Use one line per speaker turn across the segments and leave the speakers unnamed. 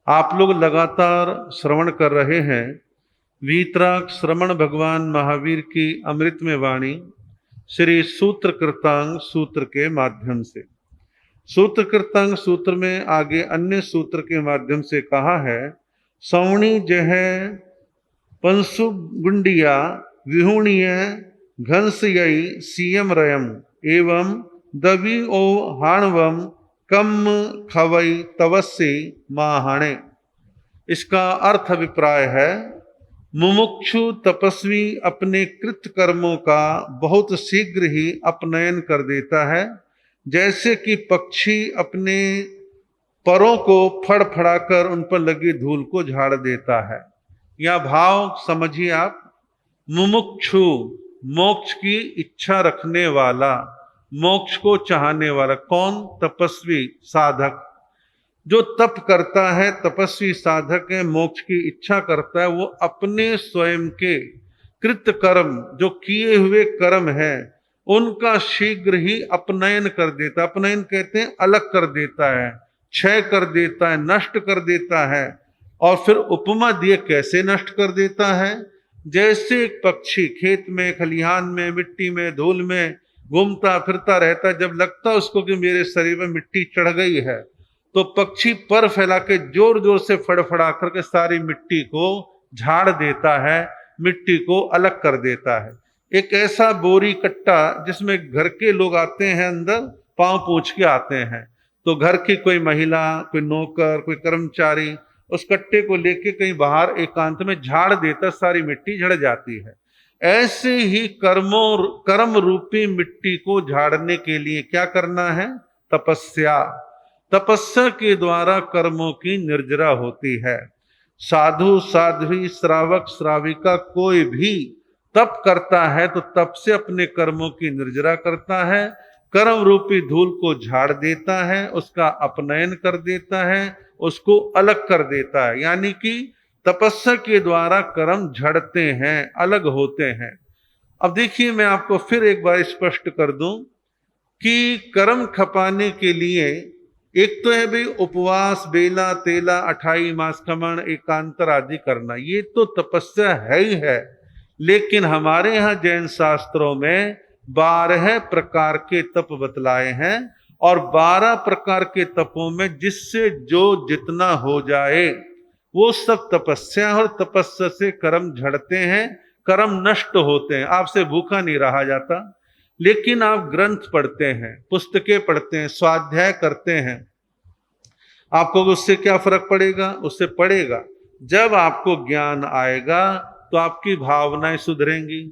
आप लोग लगातार श्रवण कर रहे हैं वीतराग श्रवण भगवान महावीर की अमृतमय वाणी श्री सूत्र कृतांग सूत्र के माध्यम से। सूत्र कृतांग सूत्र में आगे अन्य सूत्र के माध्यम से कहा है, सौणी जह पंसु गुंडिया विहुणीय घंसयई सीयम रयम एवं दवी ओ हाणवम कम खवई तवस्सी माहाणे। इसका अर्थ अभिप्राय है, मुमुक्षु तपस्वी अपने कृत कर्मों का बहुत शीघ्र ही अपनयन कर देता है, जैसे कि पक्षी अपने परों को फड़फड़ाकर उन पर लगी धूल को झाड़ देता है। यह भाव समझिए आप। मुमुक्षु मोक्ष की इच्छा रखने वाला, मोक्ष को चाहने वाला। कौन? तपस्वी साधक। जो तप करता है, तपस्वी साधक है, मोक्ष की इच्छा करता है, वो अपने स्वयं के कृत कर्म, जो किए हुए कर्म है, उनका शीघ्र ही अपनयन कर देता। अपनयन कहते हैं अलग कर देता है, क्षय कर देता है, नष्ट कर देता है। और फिर उपमा दिए कैसे नष्ट कर देता है। जैसे एक पक्षी खेत में, खलिहान में, मिट्टी में, धूल में घूमता फिरता रहता है, जब लगता उसको कि मेरे शरीर में मिट्टी चढ़ गई है, तो पक्षी पर फैला के जोर जोर से फड़फड़ा करके सारी मिट्टी को झाड़ देता है, मिट्टी को अलग कर देता है। एक ऐसा बोरी कट्टा जिसमें घर के लोग आते हैं, अंदर पांव पूछ के आते हैं, तो घर की कोई महिला, कोई नौकर, कोई कर्मचारी उस कट्टे को लेके कहीं बाहर एकांत में झाड़ देता, सारी मिट्टी झड़ जाती है। ऐसे ही कर्म रूपी मिट्टी को झाड़ने के लिए क्या करना है? तपस्या। तपस्या के द्वारा कर्मों की निर्जरा होती है। साधु साध्वी श्रावक श्राविका कोई भी तप करता है तो तप से अपने कर्मों की निर्जरा करता है, कर्म रूपी धूल को झाड़ देता है, उसका अपनयन कर देता है, उसको अलग कर देता है। यानी कि तपस्या के द्वारा कर्म झड़ते हैं, अलग होते हैं। अब देखिए, मैं आपको फिर एक बार स्पष्ट कर दूं कि कर्म खपाने के लिए एक तो है भाई उपवास, बेला तेला, अठाई, मासकमण, एकांतर आदि करना, ये तो तपस्या है ही है। लेकिन हमारे यहाँ जैन शास्त्रों में 12 प्रकार के तप बतलाए हैं, और 12 प्रकार के तपों में जिससे जो जितना हो जाए वो सब तपस्या, और तपस्या से कर्म झड़ते हैं, कर्म नष्ट होते हैं। आपसे भूखा नहीं रहा जाता। लेकिन आप ग्रंथ पढ़ते हैं, पुस्तकें पढ़ते हैं, स्वाध्याय करते हैं, आपको उससे क्या फर्क पड़ेगा? उससे पड़ेगा। जब आपको ज्ञान आएगा तो आपकी भावनाएं सुधरेंगी,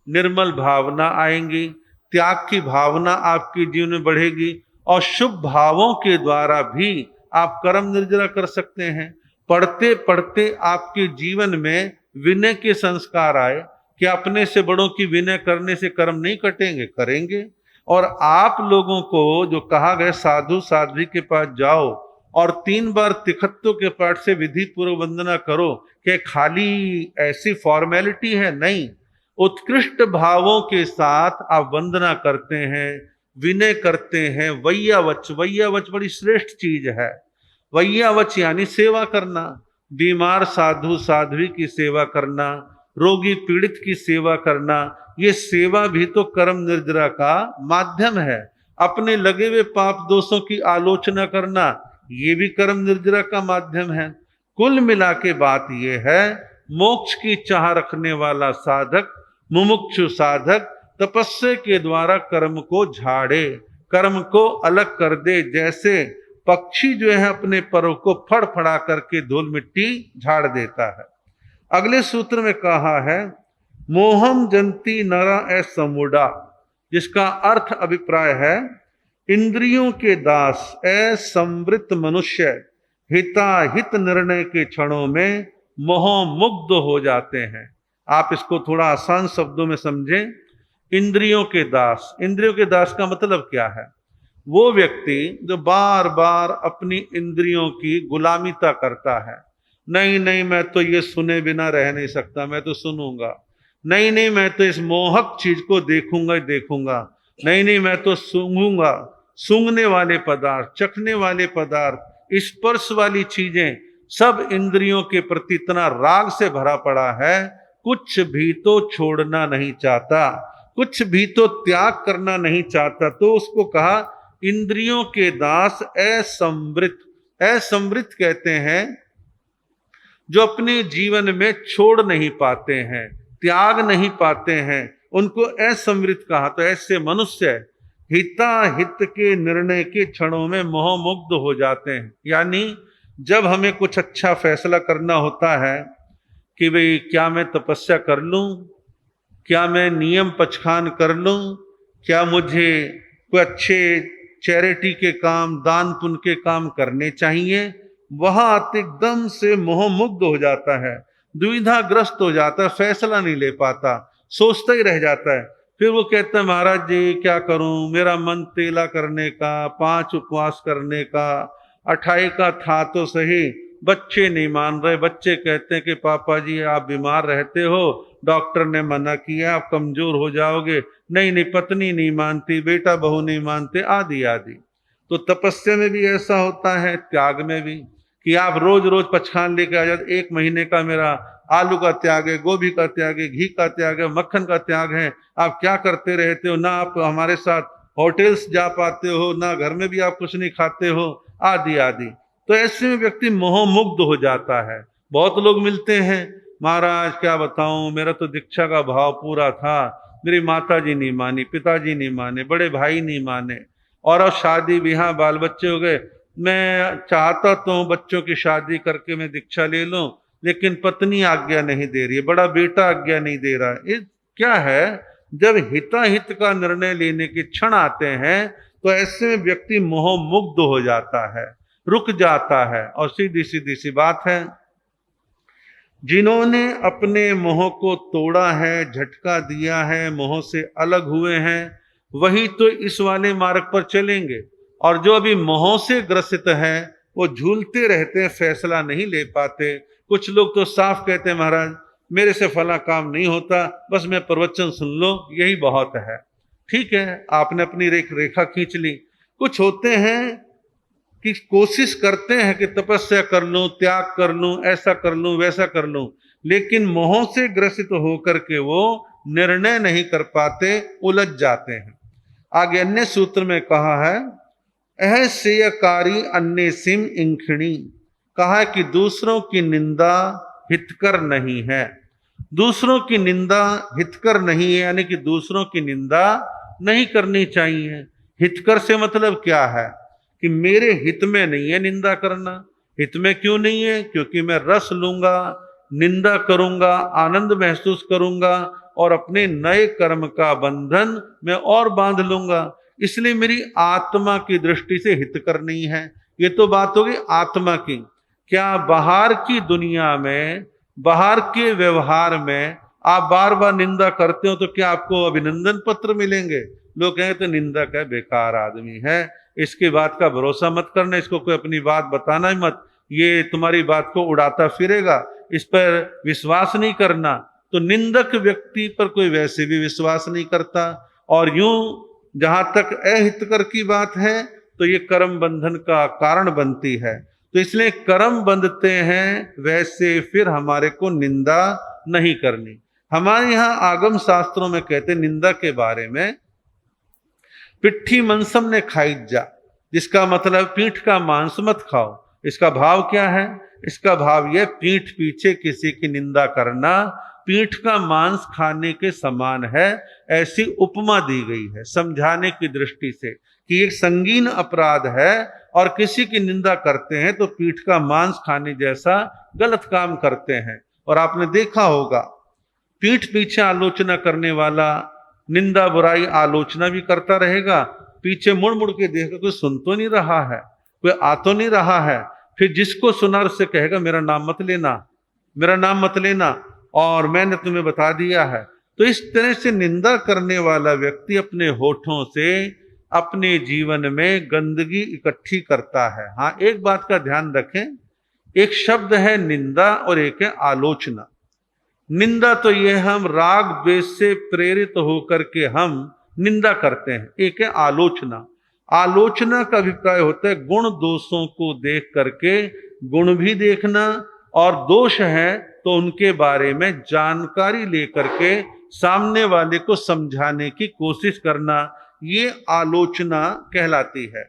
निर्मल भावना आएंगी, त्याग की भावना आपके जीवन में बढ़ेगी, और शुभ भावों के द्वारा भी आप कर्म निर्जरा कर सकते हैं। पढ़ते पढ़ते आपके जीवन में विनय के संस्कार आए कि अपने से बड़ों की विनय करने से कर्म नहीं कटेंगे, करेंगे। और आप लोगों को जो कहा गया, साधु साध्वी के पास जाओ और 3 बार तिखत्तों के पाठ से विधि पूर्व वंदना करो, कि खाली ऐसी फॉर्मेलिटी है? नहीं, उत्कृष्ट भावों के साथ आप वंदना करते हैं, विनय करते हैं। वैयावच, वैयावच बड़ी श्रेष्ठ चीज है। वैयावच यानी सेवा करना, बीमार साधु साध्वी की सेवा करना, रोगी पीड़ित की सेवा करना, ये सेवा भी तो कर्म निर्जरा का माध्यम है। अपने लगे हुए पाप दोषों की आलोचना करना, ये भी कर्म निर्जरा का माध्यम है। कुल मिला के बात यह है, मोक्ष की चाह रखने वाला साधक, मुमुक्षु साधक तपस्या के द्वारा कर्म को झाड़े, कर्म को अलग कर दे। जैसे पक्षी जो है अपने परों को फड़फड़ा करके धूल मिट्टी झाड़ देता है। अगले सूत्र में कहा है, मोहम जंती नरा ए समुडा, जिसका अर्थ अभिप्राय है, इंद्रियों के दास ए संवृत मनुष्य हिताहित निर्णय के क्षणों में मोह मुग्ध हो जाते हैं। आप इसको थोड़ा आसान शब्दों में समझें। इंद्रियों के दास, इंद्रियों के दास का मतलब क्या है? वो व्यक्ति जो बार बार अपनी इंद्रियों की गुलामीता करता है। नहीं नहीं, मैं तो ये सुने बिना रह नहीं सकता, मैं तो सुनूंगा। नहीं नहीं, मैं तो इस मोहक चीज को देखूंगा ही देखूंगा। नहीं नहीं, मैं तो सूंघूंगा। सूंघने वाले पदार्थ, चखने वाले पदार्थ, स्पर्श वाली चीजें, सब इंद्रियों के प्रति इतना राग से भरा पड़ा है, कुछ भी तो छोड़ना नहीं चाहता, कुछ भी तो त्याग करना नहीं चाहता। तो उसको कहा इंद्रियों के दास असंवृत। असंवृत कहते हैं जो अपने जीवन में छोड़ नहीं पाते हैं, त्याग नहीं पाते हैं, उनको असंवृत कहा। तो ऐसे मनुष्य हिताहित के निर्णय के क्षणों में मोहमुग्ध हो जाते हैं। यानी जब हमें कुछ अच्छा फैसला करना होता है कि भाई क्या मैं तपस्या कर लूं, क्या मैं नियम पचखान कर लूं, क्या मुझे कोई अच्छे चैरिटी के काम, दान पुण्य के काम करने चाहिए, वहां एकदम से मोहमुग्ध हो जाता है, दुविधाग्रस्त हो जाता है, फैसला नहीं ले पाता, सोचता ही रह जाता है। फिर वो कहता है महाराज जी क्या करूं, मेरा मन तेला करने का, 5 उपवास करने का, 28 का था तो सही, बच्चे नहीं मान रहे। बच्चे कहते हैं कि पापा जी आप बीमार रहते हो, डॉक्टर ने मना किया, आप कमजोर हो जाओगे। नहीं नहीं, पत्नी नहीं मानती, बेटा बहू नहीं मानते, आदि आदि। तो तपस्या में भी ऐसा होता है, त्याग में भी, कि आप रोज रोज पचखान लेके आ जाते। 1 महीने का मेरा आलू का त्याग है, गोभी का त्याग है, घी का त्याग है, मक्खन का त्याग है, आप क्या करते रहते हो, ना आप हमारे साथ होटल्स जा पाते हो, ना घर में भी आप कुछ नहीं खाते हो, आदि आदि। तो ऐसे में व्यक्ति मोहमुग्ध हो जाता है। बहुत लोग मिलते हैं, महाराज क्या बताऊं, मेरा तो दीक्षा का भाव पूरा था, मेरी माता जी नहीं मानी, पिताजी नहीं माने, बड़े भाई नहीं माने, और अब शादी ब्याह बाल बच्चे हो गए, मैं चाहता तो बच्चों की शादी करके मैं दीक्षा ले लूं, लेकिन पत्नी आज्ञा नहीं दे रही है, बड़ा बेटा आज्ञा नहीं दे रहा है। ये क्या है, जब हिताहित का निर्णय लेने के क्षण आते हैं तो ऐसे में व्यक्ति मोहमुग्ध हो जाता है, रुक जाता है। और सीधी सीधी सी बात है, जिन्होंने अपने मोह को तोड़ा है, झटका दिया है, मोह से अलग हुए हैं, वही तो इस वाले मार्ग पर चलेंगे। और जो अभी मोह से ग्रसित है वो झूलते रहते हैं, फैसला नहीं ले पाते। कुछ लोग तो साफ कहते हैं महाराज मेरे से फला काम नहीं होता, बस मैं प्रवचन सुन लो यही बहुत है। ठीक है, आपने अपनी रेखा खींच ली। कुछ होते हैं कि कोशिश करते हैं कि तपस्या कर लूं, त्याग कर लूं, ऐसा कर लूं, वैसा कर लूं, लेकिन मोह से ग्रसित होकर के वो निर्णय नहीं कर पाते, उलझ जाते हैं। आगे अन्य सूत्र में कहा है अहस्यकारी अन्य सिम इंखिणी, कहा कि दूसरों की निंदा हितकर नहीं है। दूसरों की निंदा हितकर नहीं है, यानी कि दूसरों की निंदा नहीं करनी चाहिए। हितकर से मतलब क्या है कि मेरे हित में नहीं है निंदा करना। हित में क्यों नहीं है? क्योंकि मैं रस लूंगा, निंदा करूंगा, आनंद महसूस करूंगा और अपने नए कर्म का बंधन मैं और बांध लूंगा। इसलिए मेरी आत्मा की दृष्टि से हितकर नहीं है। ये तो बात होगी आत्मा की। क्या बाहर की दुनिया में, बाहर के व्यवहार में आप बार बार निंदा करते हो तो क्या आपको अभिनंदन पत्र मिलेंगे? लोग कहेंगे तो निंदक है, बेकार आदमी है, इसकी बात का भरोसा मत करना, इसको कोई अपनी बात बताना ही मत, ये तुम्हारी बात को उड़ाता फिरेगा, इस पर विश्वास नहीं करना। तो निंदक व्यक्ति पर कोई वैसे भी विश्वास नहीं करता। और यूं जहां तक अहितकर की बात है तो ये कर्म बंधन का कारण बनती है। तो इसलिए कर्म बंधते हैं, वैसे फिर हमारे को निंदा नहीं करनी। हमारे यहाँ आगम शास्त्रों में कहते निंदा के बारे में, पिट्ठी मनसम ने खाई जा, जिसका मतलब पीठ का मांस मत खाओ। इसका भाव क्या है? इसका भाव यह, पीठ पीछे किसी की निंदा करना पीठ का मांस खाने के समान है, ऐसी उपमा दी गई है समझाने की दृष्टि से कि एक संगीन अपराध है और किसी की निंदा करते हैं तो पीठ का मांस खाने जैसा गलत काम करते हैं। और आपने देखा होगा पीठ पीछे आलोचना करने वाला निंदा बुराई आलोचना भी करता रहेगा, पीछे मुड़ मुड़ के देखकर कोई सुन तो नहीं रहा है, कोई आ तो नहीं रहा है, फिर जिसको सुना उससे कहेगा मेरा नाम मत लेना, मेरा नाम मत लेना, और मैंने तुम्हें बता दिया है। तो इस तरह से निंदा करने वाला व्यक्ति अपने होठों से अपने जीवन में गंदगी इकट्ठी करता है। हाँ, एक बात का ध्यान रखें, एक शब्द है निंदा और एक है आलोचना। निंदा तो यह हम राग द्वेष से प्रेरित होकर के हम निंदा करते हैं। एक है आलोचना। आलोचना का अभिप्राय होता है गुण दोषों को देख करके गुण भी देखना और दोष है तो उनके बारे में जानकारी लेकर के सामने वाले को समझाने की कोशिश करना, ये आलोचना कहलाती है।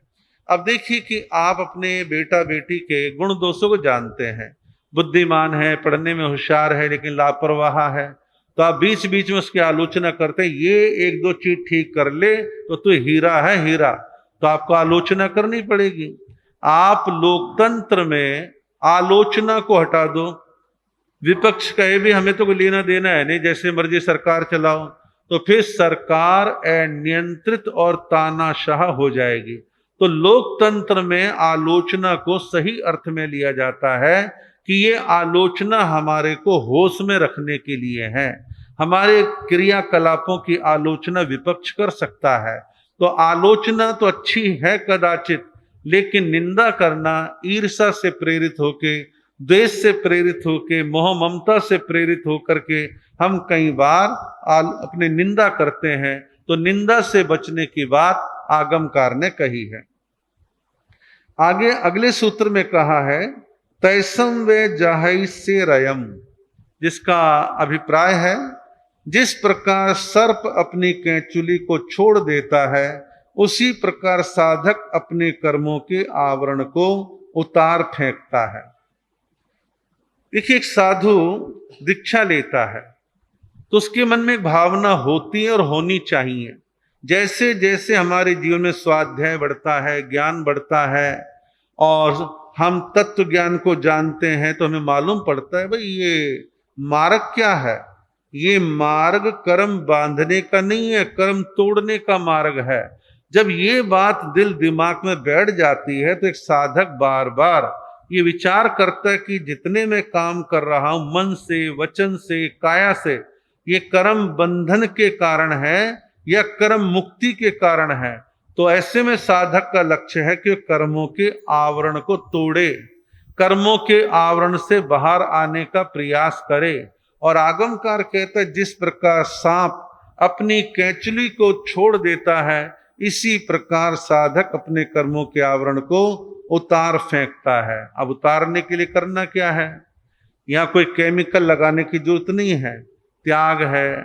अब देखिए कि आप अपने बेटा बेटी के गुण दोषों को जानते हैं, बुद्धिमान है, पढ़ने में होशियार है, लेकिन लापरवाह है, तो आप बीच बीच में उसकी आलोचना करते हैं, ये एक दो चीज ठीक कर ले तो तू हीरा है हीरा, तो आपको आलोचना करनी पड़ेगी। आप लोकतंत्र में आलोचना को हटा दो, विपक्ष कहे भी हमें तो कोई लेना देना है नहीं, जैसे मर्जी सरकार चलाओ, तो फिर सरकार अनियंत्रित और तानाशाह हो जाएगी। तो लोकतंत्र में आलोचना को सही अर्थ में लिया जाता है कि ये आलोचना हमारे को होश में रखने के लिए है। हमारे क्रियाकलापों की आलोचना विपक्ष कर सकता है, तो आलोचना तो अच्छी है कदाचित, लेकिन निंदा करना ईर्ष्या से प्रेरित होके, द्वेष से प्रेरित होके, मोह ममता से प्रेरित होकर के हम कई बार अपने निंदा करते हैं। तो निंदा से बचने की बात आगमकार ने कही है। आगे अगले सूत्र में कहा है तैसम वे जाहई से रयम, जिसका अभिप्राय है जिस प्रकार सर्प अपनी कैंचुली को छोड़ देता है, उसी प्रकार साधक अपने कर्मों के आवरण को उतार फेंकता है। देखिए, एक साधु दीक्षा लेता है तो उसके मन में एक भावना होती है और होनी चाहिए। जैसे जैसे हमारे जीवन में स्वाध्याय बढ़ता है, ज्ञान बढ़ता है और हम तत्व ज्ञान को जानते हैं, तो हमें मालूम पड़ता है भाई ये मार्ग क्या है। ये मार्ग कर्म बांधने का नहीं है, कर्म तोड़ने का मार्ग है। जब ये बात दिल दिमाग में बैठ जाती है तो एक साधक बार बार ये विचार करता है कि जितने मैं काम कर रहा हूं मन से, वचन से, काया से, ये कर्म बंधन के कारण है या कर्म मुक्ति के कारण है। तो ऐसे में साधक का लक्ष्य है कि कर्मों के आवरण को तोड़े, कर्मों के आवरण से बाहर आने का प्रयास करे। और आगमकार कहता है जिस प्रकार सांप अपनी कैंचुली को छोड़ देता है, इसी प्रकार साधक अपने कर्मों के आवरण को उतार फेंकता है। अब उतारने के लिए करना क्या है? यहाँ कोई केमिकल लगाने की जरूरत नहीं है। त्याग है,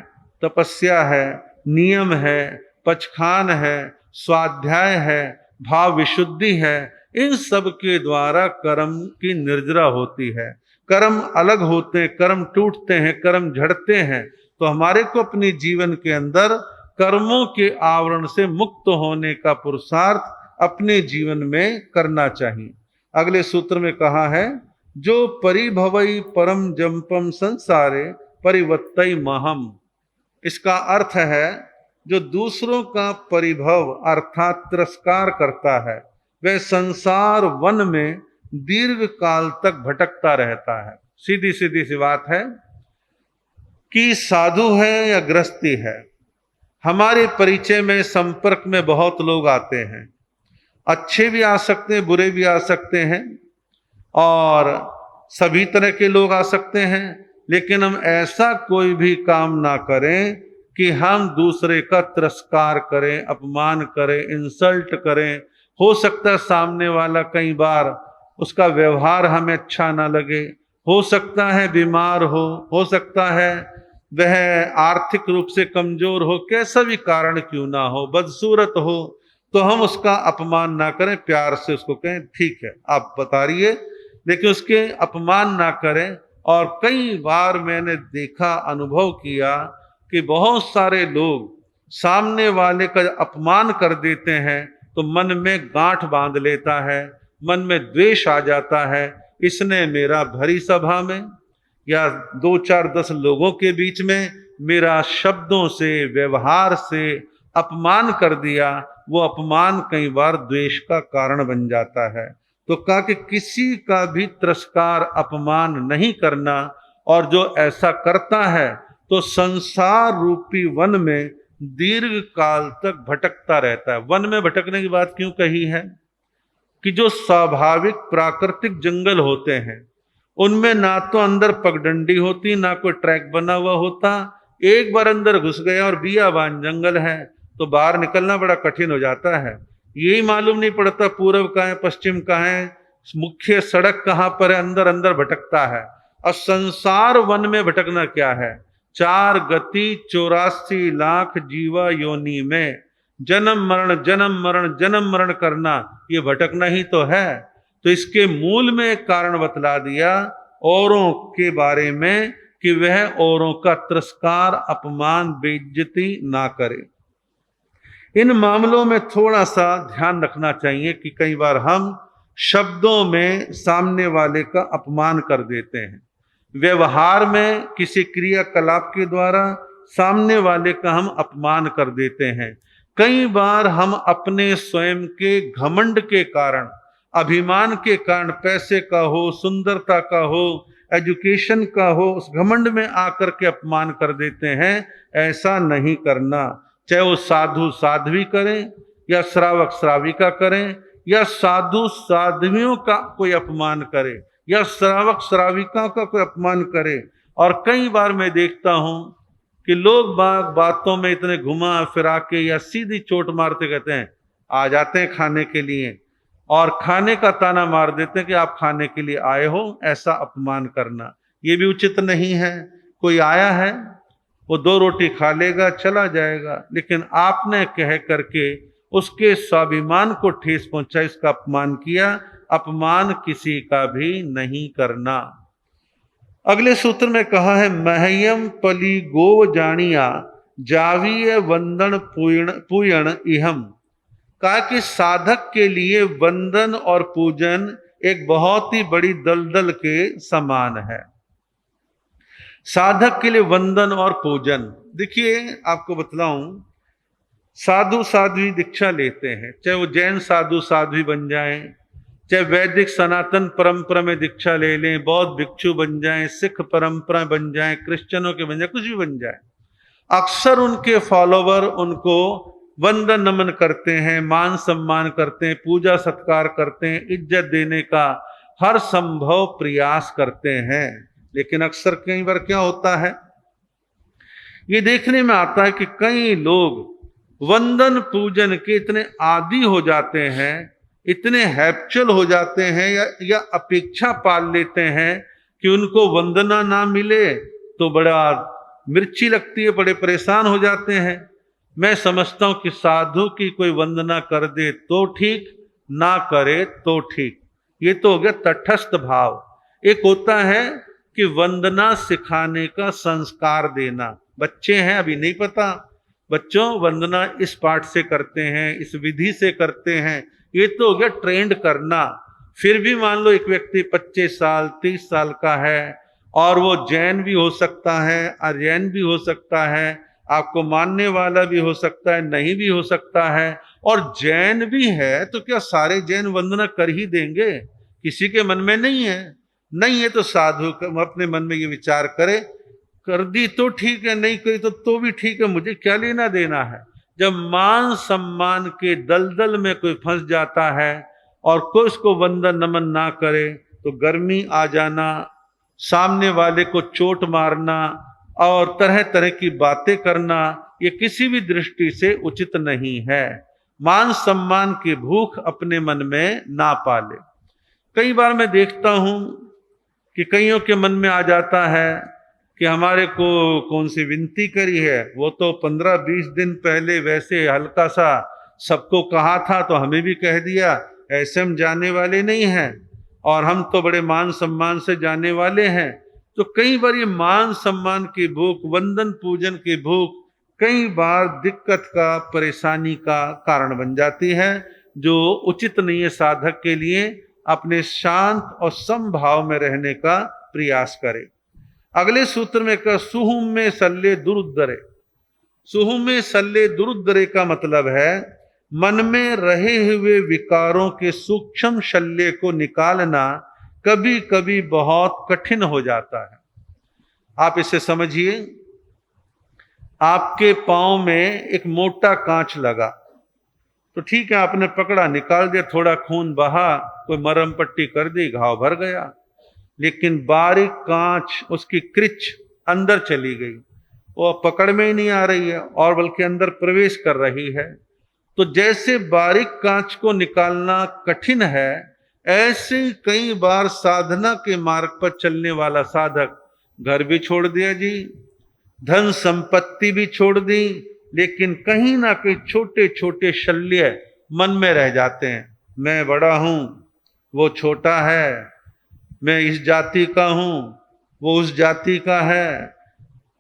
तपस्या है, नियम है, पचखान है, स्वाध्याय है, भाव विशुद्धि है, इन सब के द्वारा कर्म की निर्जरा होती है। कर्म अलग होते हैं, कर्म टूटते हैं, कर्म झड़ते हैं। तो हमारे को अपने जीवन के अंदर कर्मों के आवरण से मुक्त होने का पुरुषार्थ अपने जीवन में करना चाहिए। अगले सूत्र में कहा है जो परिभवई परम जंपम संसारे परिवत्तई महम। इसका अर्थ है जो दूसरों का परिभव अर्थात तिरस्कार करता है, वह संसार वन में दीर्घ काल तक भटकता रहता है। सीधी सीधी सी बात है कि साधु है या गृहस्थी है, हमारे परिचय में संपर्क में बहुत लोग आते हैं। अच्छे भी आ सकते हैं, बुरे भी आ सकते हैं और सभी तरह के लोग आ सकते हैं, लेकिन हम ऐसा कोई भी काम ना करें कि हम दूसरे का तिरस्कार करें, अपमान करें, इंसल्ट करें। हो सकता है सामने वाला कई बार उसका व्यवहार हमें अच्छा ना लगे, हो सकता है बीमार हो सकता है वह आर्थिक रूप से कमजोर हो, कैसा भी कारण क्यों ना हो, बदसूरत हो, तो हम उसका अपमान ना करें, प्यार से उसको कहें ठीक है आप बता रही है, लेकिन उसके अपमान ना करें। और कई बार मैंने देखा, अनुभव किया कि बहुत सारे लोग सामने वाले का अपमान कर देते हैं तो मन में गांठ बांध लेता है, मन में द्वेष आ जाता है। इसने मेरा भरी सभा में या 2, 4, 10 लोगों के बीच में मेरा शब्दों से, व्यवहार से अपमान कर दिया। वो अपमान कई बार द्वेष का कारण बन जाता है। तो कहा कि किसी का भी तिरस्कार, अपमान नहीं करना, और जो ऐसा करता है तो संसार रूपी वन में दीर्घ काल तक भटकता रहता है। वन में भटकने की बात क्यों कही है कि जो स्वाभाविक प्राकृतिक जंगल होते हैं उनमें ना तो अंदर पगडंडी होती, ना कोई ट्रैक बना हुआ होता। एक बार अंदर घुस गया और बियाबान जंगल है तो बाहर निकलना बड़ा कठिन हो जाता है। यही मालूम नहीं पड़ता पूर्व कहाँ है, पश्चिम कहाँ है, मुख्य सड़क कहाँ पर है, अंदर अंदर भटकता है। और संसार वन में भटकना क्या है, 4 गति 84 लाख जीवा योनि में जन्म मरण जन्म मरण जन्म मरण करना, ये भटकना ही तो है। तो इसके मूल में एक कारण बतला दिया औरों के बारे में कि वह औरों का तिरस्कार, अपमान, बेइज्जती ना करे। इन मामलों में थोड़ा सा ध्यान रखना चाहिए कि कई बार हम शब्दों में सामने वाले का अपमान कर देते हैं, व्यवहार में किसी क्रियाकलाप के द्वारा सामने वाले का हम अपमान कर देते हैं। कई बार हम अपने स्वयं के घमंड के कारण, अभिमान के कारण, पैसे का हो, सुंदरता का हो, एजुकेशन का हो, उस घमंड में आकर के अपमान कर देते हैं। ऐसा नहीं करना, चाहे वो साधु साध्वी करें या श्रावक श्राविका करें या साधु साध्वियों का कोई अपमान करे या श्रावक श्राविका का कोई अपमान करे। और कई बार मैं देखता हूं कि लोग बातों में इतने घुमा फिरा के या सीधी चोट मारते कहते हैं आ जाते हैं खाने के लिए, और खाने का ताना मार देते हैं कि आप खाने के लिए आए हो। ऐसा अपमान करना ये भी उचित नहीं है। कोई आया है, वो 2 रोटी खा लेगा, चला जाएगा, लेकिन आपने कह करके उसके स्वाभिमान को ठेस पहुंचा, इसका अपमान किया। अपमान किसी का भी नहीं करना। अगले सूत्र में कहा है महयम पली गोव जानिया जावीय वंदन पूयण इहम। कहा कि साधक के लिए वंदन और पूजन एक बहुत ही बड़ी दलदल के समान है। साधक के लिए वंदन और पूजन, देखिए आपको बतलाऊं, साधु साध्वी दीक्षा लेते हैं, चाहे वो जैन साधु साध्वी बन जाएं, चाहे वैदिक सनातन परंपरा में दीक्षा ले लें, बौद्ध भिक्षु बन जाएं, सिख परंपरा बन जाएं, क्रिश्चियनों के बन जाएं, कुछ भी बन जाए, अक्सर उनके फॉलोवर उनको वंदन नमन करते हैं, मान सम्मान करते हैं, पूजा सत्कार करते हैं, इज्जत देने का हर संभव प्रयास करते हैं। लेकिन अक्सर कई बार क्या होता है, ये देखने में आता है कि कई लोग वंदन पूजन के इतने आदी हो जाते हैं, इतने हैप्चुअल हो जाते हैं या अपेक्षा पाल लेते हैं कि उनको वंदना ना मिले तो बड़ा मिर्ची लगती है, बड़े परेशान हो जाते हैं। मैं समझता हूं कि साधु की कोई वंदना कर दे तो ठीक, ना करे तो ठीक। ये तो हो गया तटस्थ भाव। एक होता है कि वंदना सिखाने का संस्कार देना। बच्चे हैं, अभी नहीं पता, बच्चों वंदना इस पाठ से करते हैं, इस विधि से करते हैं, ये तो हो गया ट्रेंड करना। फिर भी मान लो एक व्यक्ति 25 साल 30 साल का है और वो जैन भी हो सकता है, आर्यन भी हो सकता है, आपको मानने वाला भी हो सकता है, नहीं भी हो सकता है, और जैन भी है, तो क्या सारे जैन वंदना कर ही देंगे? किसी के मन में नहीं है, नहीं है तो साधु अपने मन में ये विचार करे, कर दी तो ठीक है, नहीं करी तो भी ठीक है, मुझे क्या लेना देना है। जब मान सम्मान के दलदल में कोई फंस जाता है और कोई उसको वंदन नमन ना करे तो गर्मी आ जाना, सामने वाले को चोट मारना और तरह तरह की बातें करना, ये किसी भी दृष्टि से उचित नहीं है। मान सम्मान की भूख अपने मन में ना पाले। कई बार मैं देखता हूं कि कईयों के मन में आ जाता है कि हमारे को कौन सी विनती करी है, वो तो 15-20 दिन पहले वैसे हल्का सा सबको कहा था तो हमें भी कह दिया। ऐसे हम जाने वाले नहीं हैं और हम तो बड़े मान सम्मान से जाने वाले हैं। तो कई बार ये मान सम्मान की भूख, वंदन पूजन की भूख कई बार दिक्कत का, परेशानी का कारण बन जाती है, जो उचित नहीं है। साधक के लिए अपने शांत और समभाव में रहने का प्रयास करे। अगले सूत्र में कहा सुहुम में सल्ले दुरुद्धरे। सुहुम में सल्ले दुरुद्धरे का मतलब है मन में रहे हुए विकारों के सूक्ष्म शल्य को निकालना कभी कभी बहुत कठिन हो जाता है। आप इसे समझिए, आपके पांव में एक मोटा कांच लगा तो ठीक है, आपने पकड़ा, निकाल दिया, थोड़ा खून बहा, कोई मरहम पट्टी कर दी, घाव भर गया। लेकिन बारीक कांच, उसकी क्रिच अंदर चली गई, वो पकड़ में ही नहीं आ रही है और बल्कि अंदर प्रवेश कर रही है। तो जैसे बारीक कांच को निकालना कठिन है, ऐसे कई बार साधना के मार्ग पर चलने वाला साधक घर भी छोड़ दिया जी, धन संपत्ति भी छोड़ दी, लेकिन कहीं ना कहीं छोटे छोटे शल्य मन में रह जाते हैं। मैं बड़ा हूं, वो छोटा है, मैं इस जाति का हूं, वो उस जाति का है।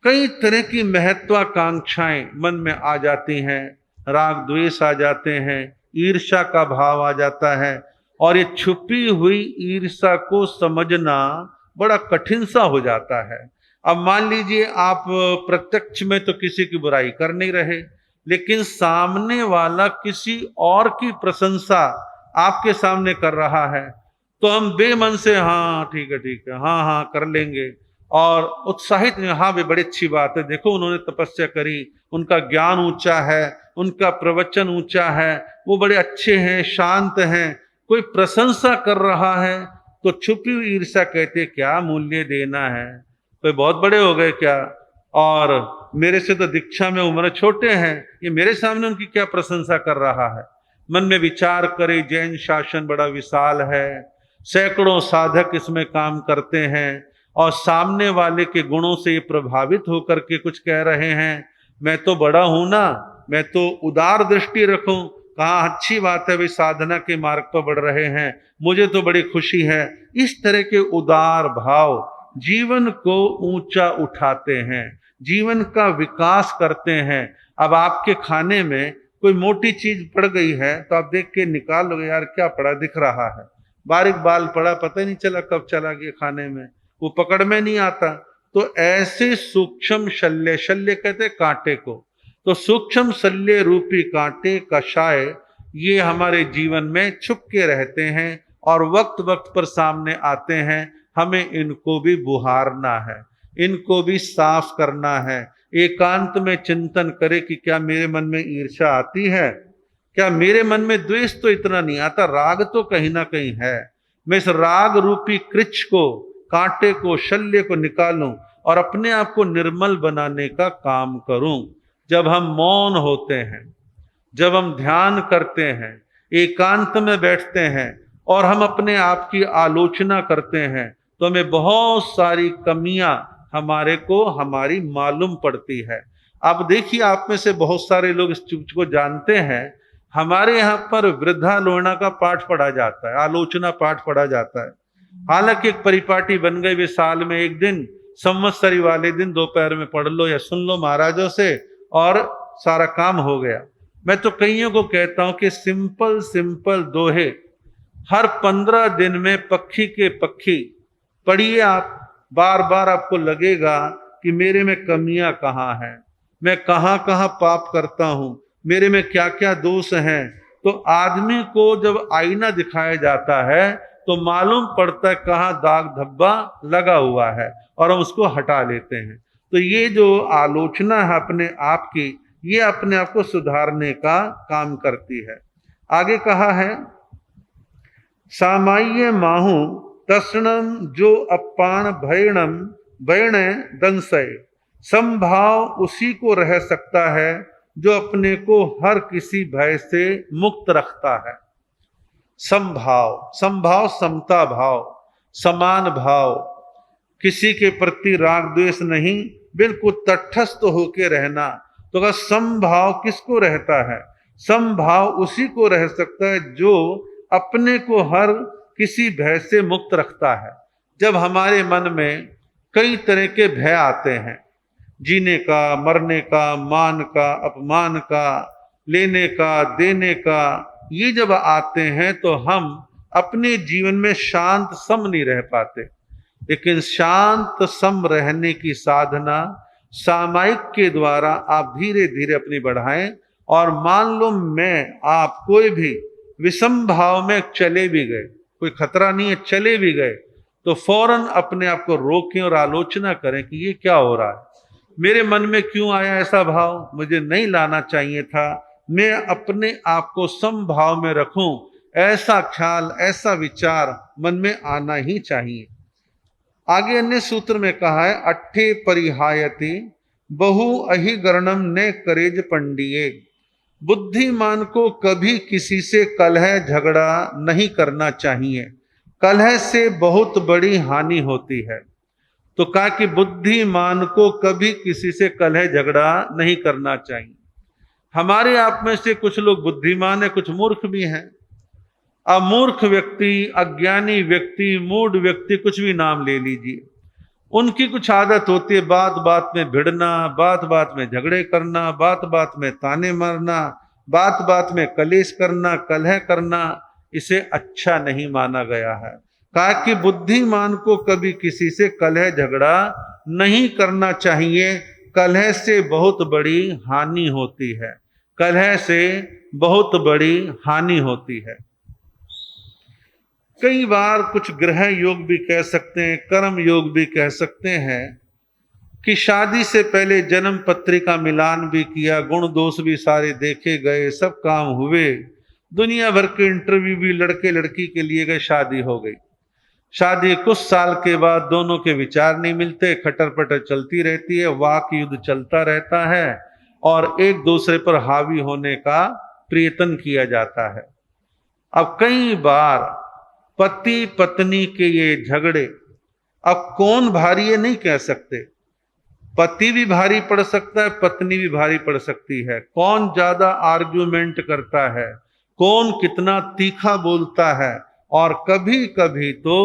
कई तरह की महत्वाकांक्षाएं मन में आ जाती हैं, राग द्वेष आ जाते हैं, ईर्ष्या का भाव आ जाता है, और ये छुपी हुई ईर्ष्या को समझना बड़ा कठिन सा हो जाता है। अब मान लीजिए आप प्रत्यक्ष में तो किसी की बुराई कर नहीं रहे, लेकिन सामने वाला किसी और की प्रशंसा आपके सामने कर रहा है, तो हम बेमन से हाँ ठीक है हाँ हाँ कर लेंगे, और उत्साहित, हाँ भी बड़ी अच्छी बात है, देखो उन्होंने तपस्या करी, उनका ज्ञान ऊंचा है, उनका प्रवचन ऊंचा है, वो बड़े अच्छे हैं, शांत हैं। कोई प्रशंसा कर रहा है तो छुपी हुई ईर्ष्या कहते क्या मूल्य देना है, कोई बहुत बड़े हो गए क्या, और मेरे से तो दीक्षा में उम्र छोटे हैं, ये मेरे सामने उनकी क्या प्रशंसा कर रहा है। मन में विचार करे, जैन शासन बड़ा विशाल है, सैकड़ों साधक इसमें काम करते हैं, और सामने वाले के गुणों से प्रभावित होकर के कुछ कह रहे हैं, मैं तो बड़ा हूं ना, मैं तो उदार दृष्टि रखूं, कहा अच्छी बात है भाई साधना के मार्ग पर बढ़ रहे हैं, मुझे तो बड़ी खुशी है। इस तरह के उदार भाव जीवन को ऊंचा उठाते हैं, जीवन का विकास करते हैं। अब आपके खाने में कोई मोटी चीज पड़ गई है तो आप देख के निकाल लोगे, यार क्या पड़ा दिख रहा है, बारीक बाल पड़ा, पता ही नहीं चला कब चला गया खाने में, वो पकड़ में नहीं आता। तो ऐसे सूक्ष्म शल्य, शल्य कहते कांटे को, तो सूक्ष्म शल्य रूपी कांटे कषाय ये हमारे जीवन में छुप के रहते हैं और वक्त वक्त पर सामने आते हैं। हमें इनको भी बुहारना है, इनको भी साफ करना है। एकांत में चिंतन करे कि क्या मेरे मन में ईर्ष्या आती है, क्या मेरे मन में द्वेष तो इतना नहीं आता, राग तो कहीं ना कहीं है। मैं इस राग रूपी कृच्छ को, कांटे को, शल्य को निकालूं और अपने आप को निर्मल बनाने का काम करूं। जब हम मौन होते हैं, जब हम ध्यान करते हैं, एकांत में बैठते हैं और हम अपने आप की आलोचना करते हैं, तो हमें बहुत सारी कमियां हमारे को हमारी मालूम पड़ती है। अब देखिए, आप में से बहुत सारे लोग इस चीज को जानते हैं, हमारे यहाँ पर वृद्धालोचना का पाठ पढ़ा जाता है, आलोचना पाठ पढ़ा जाता है। हालांकि एक परिपाटी बन गई, वे साल में एक दिन संवत्सरी वाले दिन दोपहर में पढ़ लो या सुन लो महाराजों से और सारा काम हो गया। मैं तो कईयों को कहता हूं कि सिंपल सिंपल दोहे हर 15 दिन में पक्षी के पक्षी पढ़िए आप, बार बार आपको लगेगा कि मेरे में कमियां कहाँ हैं, मैं कहाँ कहाँ पाप करता हूं, मेरे में क्या क्या दोष हैं। तो आदमी को जब आईना दिखाया जाता है तो मालूम पड़ता है कहाँ दाग धब्बा लगा हुआ है और हम उसको हटा लेते हैं। तो ये जो आलोचना है अपने आप की, ये अपने आप को सुधारने का काम करती है। आगे कहा है, सामान्य माहु तस्णम जो अपान भैणम भैण दंसय। संभाव उसी को रह सकता है जो अपने को हर किसी भय से मुक्त रखता है। संभाव, संभाव समता भाव, समान भाव, किसी के प्रति राग द्वेष नहीं, बिल्कुल तटस्थ होके रहना। तो अगर समभाव किसको रहता है, समभाव उसी को रह सकता है जो अपने को हर किसी भय से मुक्त रखता है। जब हमारे मन में कई तरह के भय आते हैं, जीने का, मरने का, मान का, अपमान का, लेने का, देने का, ये जब आते हैं तो हम अपने जीवन में शांत सम नहीं रह पाते। लेकिन शांत सम रहने की साधना सामायिक के द्वारा आप धीरे धीरे अपनी बढ़ाएं। और मान लो मैं आप कोई भी विषम भाव में चले भी गए, कोई खतरा नहीं है, चले भी गए, तो फौरन अपने आप को रोकें और आलोचना करें कि ये क्या हो रहा है, मेरे मन में क्यों आया ऐसा भाव, मुझे नहीं लाना चाहिए था। मैं अपने आप को समभाव में रखूं, ऐसा ख्याल, ऐसा विचार मन में आना ही चाहिए। आगे अन्य सूत्र में कहा है, अट्ठे परिहायति बहु अहिगरणम ने करेज पंडिये। बुद्धिमान को कभी किसी से कलह झगड़ा नहीं करना चाहिए, कलह से बहुत बड़ी हानि होती है। तो कहा कि बुद्धिमान को कभी किसी से कलह झगड़ा नहीं करना चाहिए। हमारे आप में से कुछ लोग बुद्धिमान है, कुछ मूर्ख भी हैं। अमूर्ख व्यक्ति, अज्ञानी व्यक्ति, मूढ़ व्यक्ति, कुछ भी नाम ले लीजिए, उनकी कुछ आदत होती है बात बात में भिड़ना, बात बात में झगड़े करना, बात बात में ताने मारना, बात बात में कलेश करना, कलह करना। इसे अच्छा नहीं माना गया है। कहा कि बुद्धिमान को कभी किसी से कलह झगड़ा नहीं करना चाहिए, कलह से बहुत बड़ी हानि होती है, कलह से बहुत बड़ी हानि होती है। कई बार कुछ ग्रह योग भी कह सकते हैं, कर्म योग भी कह सकते हैं कि शादी से पहले जन्म पत्रिका मिलान भी किया, गुण दोष भी सारे देखे गए, सब काम हुए, दुनिया भर के इंटरव्यू भी लड़के लड़की के लिए गए, शादी हो गई। शादी कुछ साल के बाद दोनों के विचार नहीं मिलते, खटर पटर चलती रहती है, वाक युद्ध चलता रहता है और एक दूसरे पर हावी होने का प्रयत्न किया जाता है। अब कई बार पति पत्नी के ये झगड़े, अब कौन भारी है नहीं कह सकते, पति भी भारी पड़ सकता है, पत्नी भी भारी पड़ सकती है। कौन ज्यादा आर्ग्यूमेंट करता है, कौन कितना तीखा बोलता है, और कभी कभी तो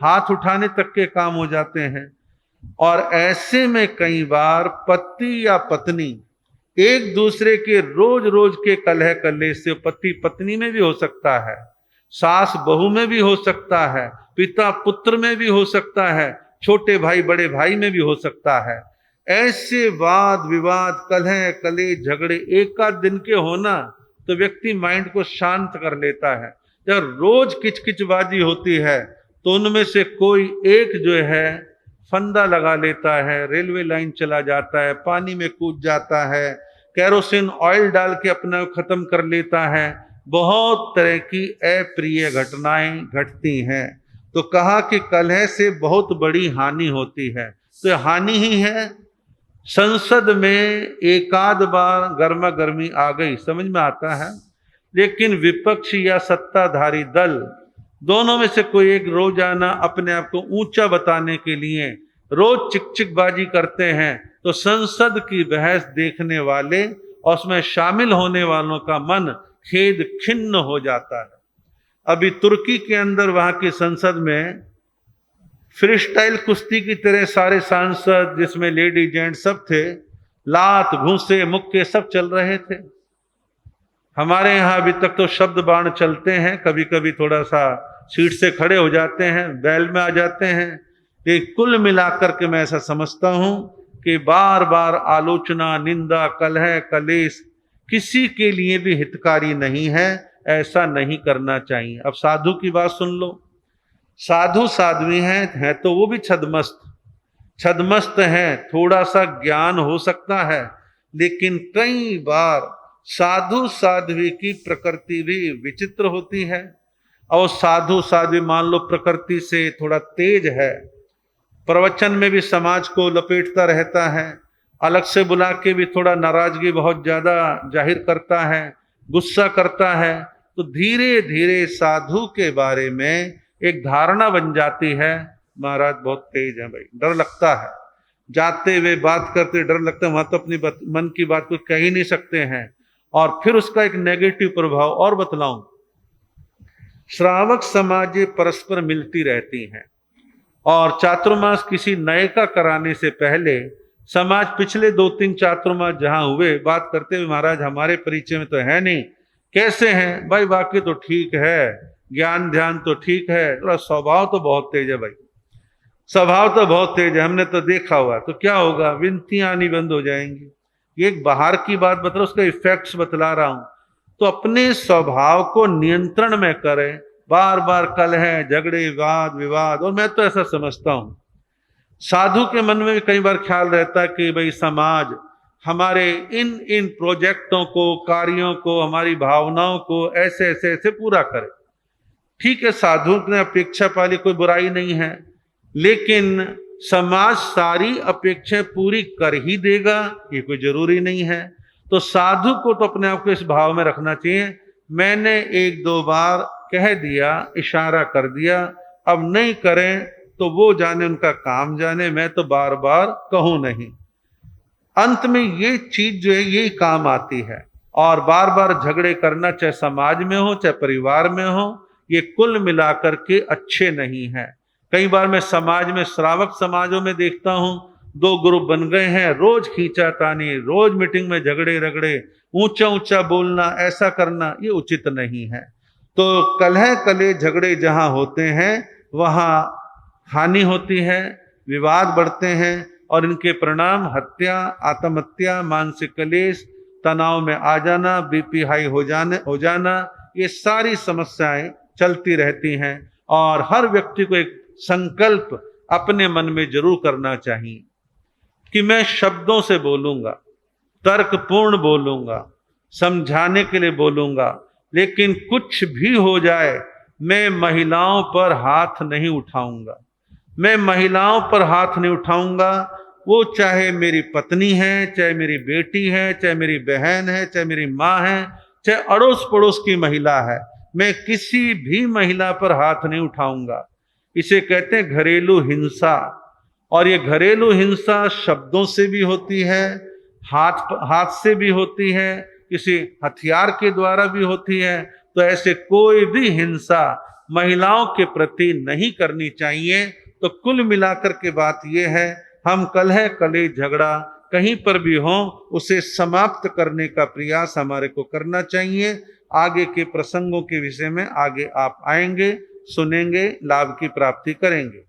हाथ उठाने तक के काम हो जाते हैं। और ऐसे में कई बार पति या पत्नी एक दूसरे के रोज रोज के कलह कलेश से, पति पत्नी में भी हो सकता है, सास बहू में भी हो सकता है, पिता पुत्र में भी हो सकता है, छोटे भाई बड़े भाई में भी हो सकता है। ऐसे वाद विवाद, कलह कलेश, झगड़े एक आध दिन के होना तो व्यक्ति माइंड को शांत कर लेता है। जब रोज किचकिचबाजी होती है तो उनमें से कोई एक जो है फंदा लगा लेता है, रेलवे लाइन चला जाता है, पानी में कूद जाता है, केरोसिन ऑयल डाल के अपना खत्म कर लेता है। बहुत तरह की अप्रिय घटनाएं घटती हैं। तो कहा कि कलह से बहुत बड़ी हानि होती है, तो हानि ही है। संसद में एकाध बार गर्मा गर्मी आ गई, समझ में आता है, लेकिन विपक्ष या सत्ताधारी दल दोनों में से कोई एक रोजाना अपने आप को ऊंचा बताने के लिए रोज चिकचिकबाजी करते हैं, तो संसद की बहस देखने वाले और उसमें शामिल होने वालों का मन खेद खिन्न हो जाता है। अभी तुर्की के अंदर वहां की संसद में फ्री स्टाइल कुश्ती की तरह सारे सांसद, जिसमें लेडी जेंट्स सब थे, लात घूंसे मुक्के सब चल रहे थे। हमारे यहाँ अभी तक तो शब्द बाण चलते हैं, कभी कभी थोड़ा सा सीट से खड़े हो जाते हैं, बैल में आ जाते हैं। लेकिन कुल मिलाकर के मैं ऐसा समझता हूं कि बार बार आलोचना, निंदा, कलह कलेश किसी के लिए भी हितकारी नहीं है, ऐसा नहीं करना चाहिए। अब साधु की बात सुन लो, साधु साध्वी हैं तो वो भी छद्मस्त हैं, थोड़ा सा ज्ञान हो सकता है, लेकिन कई बार साधु साध्वी की प्रकृति भी विचित्र होती है। और साधु साध्वी मान लो प्रकृति से थोड़ा तेज है, प्रवचन में भी समाज को लपेटता रहता है, अलग से बुला के भी थोड़ा नाराजगी बहुत ज्यादा जाहिर करता है, गुस्सा करता है, तो धीरे धीरे साधु के बारे में एक धारणा बन जाती है, महाराज बहुत तेज है, भाई डर लगता है, जाते हुए बात करते डर लगता है, वहां तो अपनी मन की बात को कह ही नहीं सकते हैं। और फिर उसका एक नेगेटिव प्रभाव और बतलाऊं, श्रावक समाज परस्पर मिलती रहती हैं, और चातुर्मास किसी नए का कराने से पहले समाज पिछले 2-3 चातुर्मास जहां हुए बात करते हुए, महाराज हमारे परिचय में तो है नहीं, कैसे हैं भाई, बाकी तो ठीक है, ज्ञान ध्यान तो ठीक है, थोड़ा स्वभाव तो बहुत तेज है भाई, स्वभाव तो बहुत तेज है, हमने तो देखा हुआ। तो क्या होगा, विनतियां आनी बंद हो जाएंगी। ये एक बाहर की बात बता रहा हूं, उसका इफेक्ट्स बतला रहा हूं। तो अपने स्वभाव को नियंत्रण में करें, बार बार कलह झगड़े वाद विवाद। और मैं तो ऐसा समझता हूं, साधु के मन में भी कई बार ख्याल रहता है कि भाई समाज हमारे इन प्रोजेक्टों को, कार्यों को, हमारी भावनाओं को ऐसे ऐसे ऐसे पूरा करे। ठीक है, साधु ने अपेक्षा पाली, कोई बुराई नहीं है, लेकिन समाज सारी अपेक्षाएं पूरी कर ही देगा ये कोई जरूरी नहीं है। तो साधु को तो अपने आप को इस भाव में रखना चाहिए, मैंने एक दो बार कह दिया, इशारा कर दिया, अब नहीं करें तो वो जाने, उनका काम जाने, मैं तो बार बार कहूं नहीं। अंत में ये चीज जो है यही काम आती है। और बार बार झगड़े करना, चाहे समाज में हो चाहे परिवार में हो, ये कुल मिलाकर के अच्छे नहीं है। कई बार मैं समाज में, श्रावक समाजों में देखता हूं, दो ग्रुप बन गए हैं, रोज खींचातानी, रोज मीटिंग में झगड़े रगड़े, ऊंचा ऊंचा बोलना, ऐसा करना, ये उचित नहीं है। तो कलह कले झगड़े जहां होते हैं वहां हानि होती है, विवाद बढ़ते हैं, और इनके परिणाम हत्या, आत्महत्या, मानसिक क्लेश, तनाव में आ जाना, बीपी हाई हो जाना, ये सारी समस्याएं चलती रहती हैं। और हर व्यक्ति को एक संकल्प अपने मन में जरूर करना चाहिए कि मैं शब्दों से बोलूंगा, तर्कपूर्ण बोलूंगा, समझाने के लिए बोलूंगा, लेकिन कुछ भी हो जाए मैं महिलाओं पर हाथ नहीं उठाऊंगा। मैं महिलाओं पर हाथ नहीं उठाऊंगा, वो चाहे मेरी पत्नी है, चाहे मेरी बेटी है, चाहे मेरी बहन है, चाहे मेरी माँ है, चाहे अड़ोस पड़ोस की महिला है, मैं किसी भी महिला पर हाथ नहीं उठाऊंगा। इसे कहते हैं घरेलू हिंसा। और ये घरेलू हिंसा शब्दों से भी होती है, हाथ से भी होती है, किसी हथियार के द्वारा भी होती है। तो ऐसे कोई भी हिंसा महिलाओं के प्रति नहीं करनी चाहिए। तो कुल मिलाकर के बात यह है, हम कलह कलेश झगड़ा कहीं पर भी हो, उसे समाप्त करने का प्रयास हमारे को करना चाहिए। आगे के प्रसंगों के विषय में आगे आप आएंगे, सुनेंगे, लाभ की प्राप्ति करेंगे।